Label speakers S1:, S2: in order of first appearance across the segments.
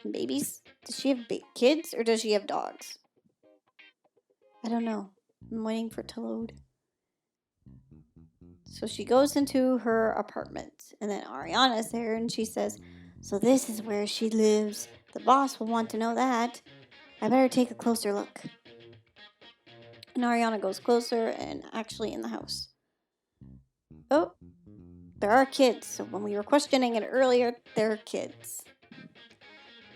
S1: Babies? Does she have kids or does she have dogs? I don't know. I'm waiting for it to load. So she goes into her apartment, and then Ariana's there, and she says, "So this is where she lives. The boss will want to know that. I better take a closer look." And Ariana goes closer and actually in the house. Oh, there are kids. So when we were questioning it earlier, there are kids.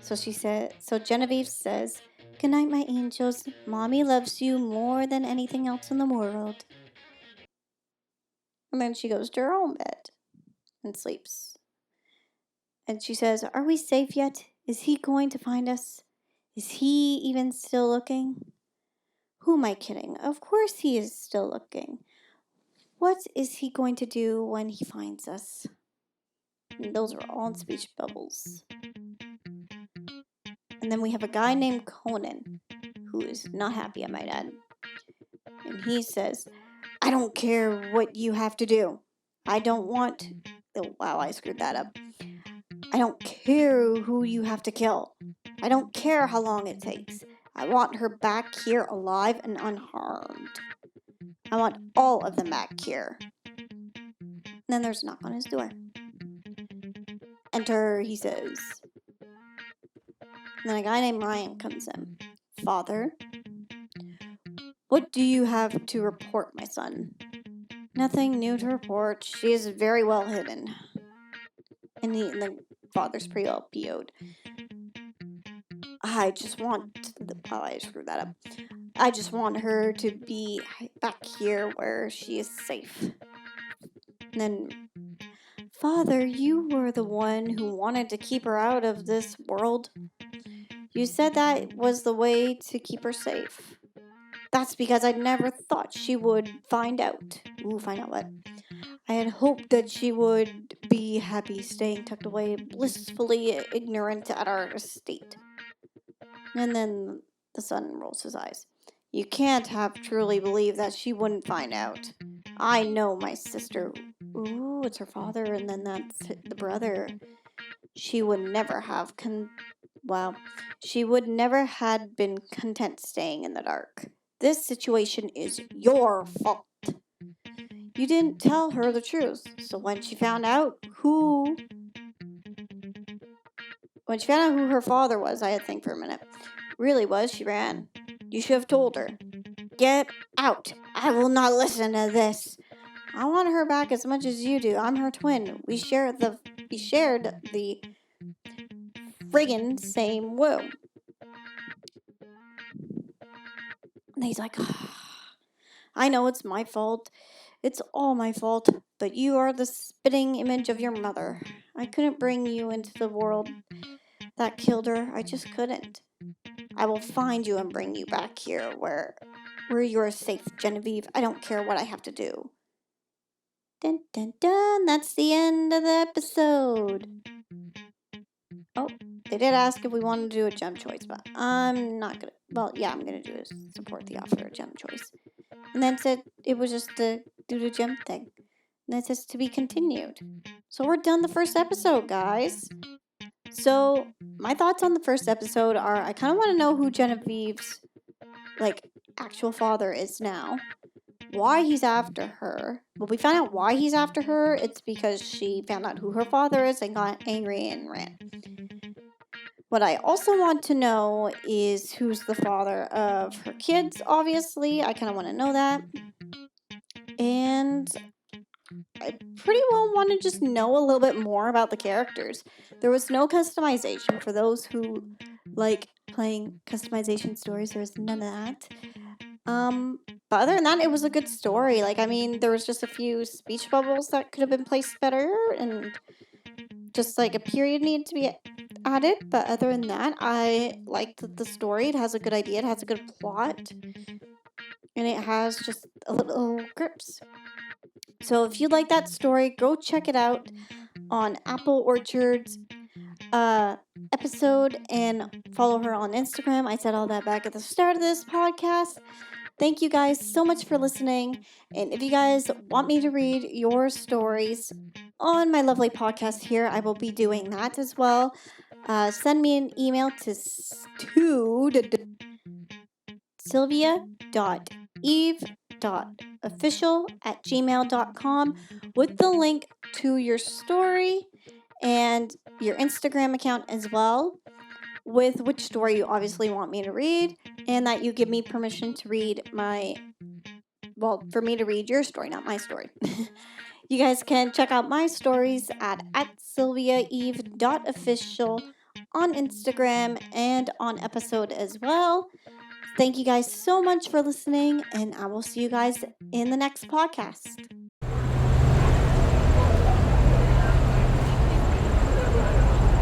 S1: So Genevieve says, "Good night, my angels. Mommy loves you more than anything else in the world." And then she goes to her own bed and sleeps. And she says, "Are we safe yet? Is he going to find us? Is he even still looking?" Who am I kidding? Of course he is still looking. What is he going to do when he finds us? And those are all in speech bubbles. And then we have a guy named Conan, who is not happy, I might add. And he says, "I don't care what you have to do. I don't want... Oh, wow, I screwed that up. I don't care who you have to kill. I don't care how long it takes. I want her back here alive and unharmed. I want all of them back here." And then there's a knock on his door. "Enter," he says. And then a guy named Ryan comes in. "Father, what do you have to report, my son?" "Nothing new to report. She is very well hidden." And the father's pretty well PO'd. I screwed that up. "I just want her to be back here where she is safe." And then, "Father, you were the one who wanted to keep her out of this world. You said that was the way to keep her safe." "That's because I never thought she would find out." Ooh, find out what? "I had hoped that she would be happy staying tucked away, blissfully ignorant at our estate." And then the son rolls his eyes. "You can't have truly believed that she wouldn't find out. I know my sister." Ooh, it's her father, and then that's the brother. "She would never have she would never had been content staying in the dark. This situation is your fault. You didn't tell her the truth. So when she found out who her father was," I had to think for a minute, "really was, she ran. You should have told her. Get out. I will not listen to this. I want her back as much as you do. I'm her twin. We shared the friggin' same womb." And he's like, "I know it's my fault. It's all my fault. But you are the spitting image of your mother. I couldn't bring you into the world that killed her. I just couldn't. I will find you and bring you back here where you are safe, Genevieve. I don't care what I have to do." Dun dun dun. That's the end of the episode. Oh, they did ask if we wanted to do a gem choice, but I'm not gonna. Well, yeah, I'm gonna do is support the offer of gem choice. And then said it was just to do the gem thing. And it says to be continued. So we're done the first episode, guys. So my thoughts on the first episode are: I kind of want to know who Genevieve's actual father is now. Why he's after her. Well, we found out why he's after her. It's because she found out who her father is and got angry and ran. What I also want to know is who's the father of her kids, obviously. I kind of want to know that. And I pretty well want to just know a little bit more about the characters. There was no customization for those who like playing customization stories. There was none of that. But other than that, it was a good story. There was just a few speech bubbles that could have been placed better, and just a period needed to be added. But other than that, I liked the story. It has a good idea. It has a good plot, and it has just a little grips. So if you like that story, go check it out on Apple Orchard's episode and follow her on Instagram. I said all that back at the start of this podcast. Thank you guys so much for listening. And if you guys want me to read your stories on my lovely podcast here, I will be doing that as well. Send me an email to sylvia.eve.official@gmail.com with the link to your story and your Instagram account as well, with which story you obviously want me to read, and that you give me permission to read for me to read your story, not my story. You guys can check out my stories at sylviaeve.official on Instagram and on episode as well. Thank you guys so much for listening, and I will see you guys in the next podcast.